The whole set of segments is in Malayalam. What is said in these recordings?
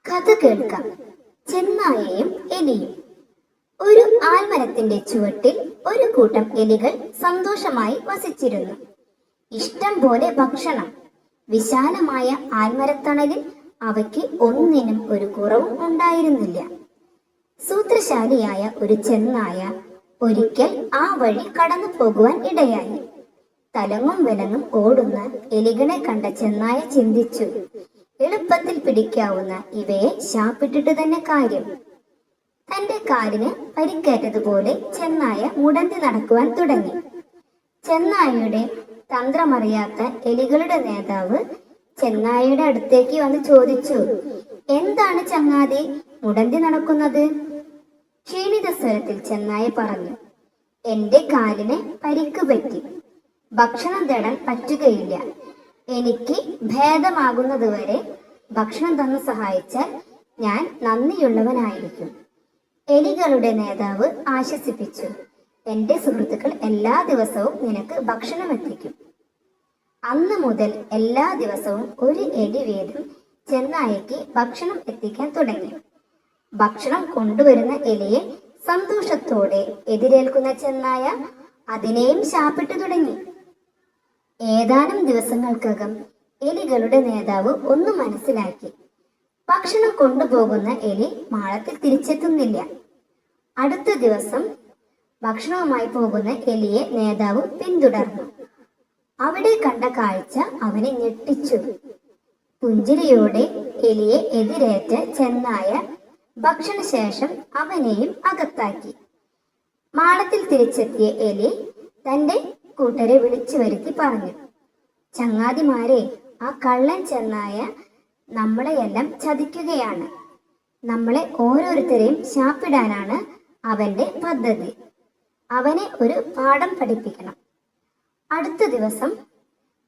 കഥ കേൾക്കാം. ചെന്നായയും എലിയും. ഒരു ആൽമരത്തിന്റെ ചുവട്ടിൽ ഒരു കൂട്ടം എലികൾ സന്തോഷമായി വസിച്ചിരുന്നു. ഇഷ്ടം പോലെ ഭക്ഷണം. വിശാലമായ ആൽമരത്തണലിൽ അവയ്ക്ക് ഒന്നിനും ഒരു കുറവും ഉണ്ടായിരുന്നില്ല. സൂത്രശാലിയായ ഒരു ചെന്നായ ഒരിക്കൽ ആ വഴി കടന്നു പോകുവാൻ ഇടയായി. തലങ്ങും വിലങ്ങും ഓടുന്ന എലികളെ കണ്ട ചെന്നായ ചിന്തിച്ചു, എളുപ്പത്തിൽ പിടിക്കാവുന്ന ഇവയെ ശാപ്പിട്ടിട്ട് തന്നെ കാര്യം. തന്റെ കാലിന് പരിക്കേറ്റതുപോലെ ചെന്നായ മുടന്തി നടക്കുവാൻ തുടങ്ങി. ചെന്നായയുടെ തന്ത്രമറിയാത്ത എലികളുടെ നേതാവ് ചെന്നായയുടെ അടുത്തേക്ക് വന്ന് ചോദിച്ചു, എന്താണ് ചങ്ങാതി മുടന്തി നടക്കുന്നത്? ക്ഷീണിത സ്വരത്തിൽ ചെന്നായ പറഞ്ഞു, എന്റെ കാലിന് പരിക്ക് പറ്റി. ഭക്ഷണം തേടാൻ പറ്റുകയില്ല. എനിക്ക് ഭേദമാകുന്നതുവരെ ഭക്ഷണം തന്നു സഹായിച്ചാൽ ഞാൻ നന്ദിയുള്ളവനായിരിക്കും. എലികളുടെ നേതാവ് ആശ്വസിപ്പിച്ചു, എന്റെ സുഹൃത്തുക്കൾ എല്ലാ ദിവസവും നിനക്ക് ഭക്ഷണം എത്തിക്കും. അന്ന് മുതൽ എല്ലാ ദിവസവും ഒരു എലി വീതം ചെന്നായയ്ക്ക് ഭക്ഷണം എത്തിക്കാൻ തുടങ്ങി. ഭക്ഷണം കൊണ്ടുവരുന്ന എലിയെ സന്തോഷത്തോടെ എതിരേൽക്കുന്ന ചെന്നായ അതിനെയും ശാപ്പിട്ടു തുടങ്ങി. ഏതാനും ദിവസങ്ങൾക്കകം എലികളുടെ നേതാവ് ഒന്ന് മനസ്സിലാക്കി, ഭക്ഷണം കൊണ്ടുപോകുന്ന എലി മാളത്തിൽ തിരിച്ചെത്തുന്നില്ല. അടുത്ത ദിവസം ഭക്ഷണവുമായി പോകുന്ന എലിയെ നേതാവ് പിന്തുടർന്നു. അവിടെ കണ്ട കാഴ്ച അവനെ ഞെട്ടിച്ചു. പുഞ്ചിരിയോടെ എലിയെ എതിരേറ്റ ചെന്നായ ഭക്ഷണശേഷം അവനെയും അകത്താക്കി. മാളത്തിൽ തിരിച്ചെത്തിയ എലി തന്റെ കൂട്ടരെ വിളിച്ചു വരുത്തി പറഞ്ഞു, ചങ്ങാതിമാരെ, ആ കള്ളൻ ചെന്നായ നമ്മളെയെല്ലാം ചതിക്കുകയാണ്. നമ്മളെ ഓരോരുത്തരെയും ശാപ്പിടാനാണ് അവന്റെ പദ്ധതി. അവനെ ഒരു പാഠം പഠിപ്പിക്കണം. അടുത്ത ദിവസം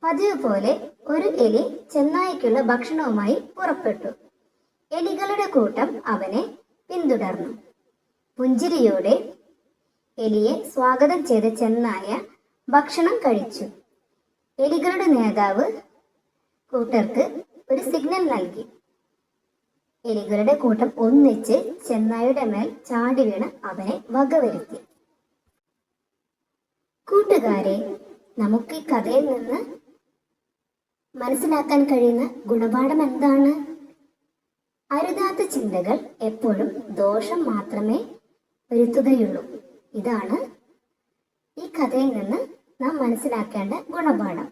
പതിവ് പോലെ ഒരു എലി ചെന്നായ്ക്കുള്ള ഭക്ഷണവുമായി പുറപ്പെട്ടു. എലികളുടെ കൂട്ടം അവനെ പിന്തുടർന്നു. പുഞ്ചിരിയോടെ എലിയെ സ്വാഗതം ചെയ്ത ചെന്നായ ഭക്ഷണം കഴിച്ചു. എലികളുടെ നേതാവ് കൂട്ടർക്ക് ഒരു സിഗ്നൽ നൽകി. എലികളുടെ കൂട്ടം ഒന്നിച്ച് ചെന്നായുടെ മേൽ ചാടി വീണ് അവനെ വകവരുത്തി. കൂട്ടുകാരെ, നമുക്ക് ഈ കഥയിൽ നിന്ന് മനസ്സിലാക്കാൻ കഴിയുന്ന ഗുണപാഠം എന്താണ്? അരുതാത്ത ചിന്തകൾ എപ്പോഴും ദോഷം മാത്രമേ വരുത്തുകയുള്ളൂ. ഇതാണ് ഈ കഥയിൽ നിന്ന് നാം മനസ്സിലാക്കേണ്ട ഗുണപാഠം.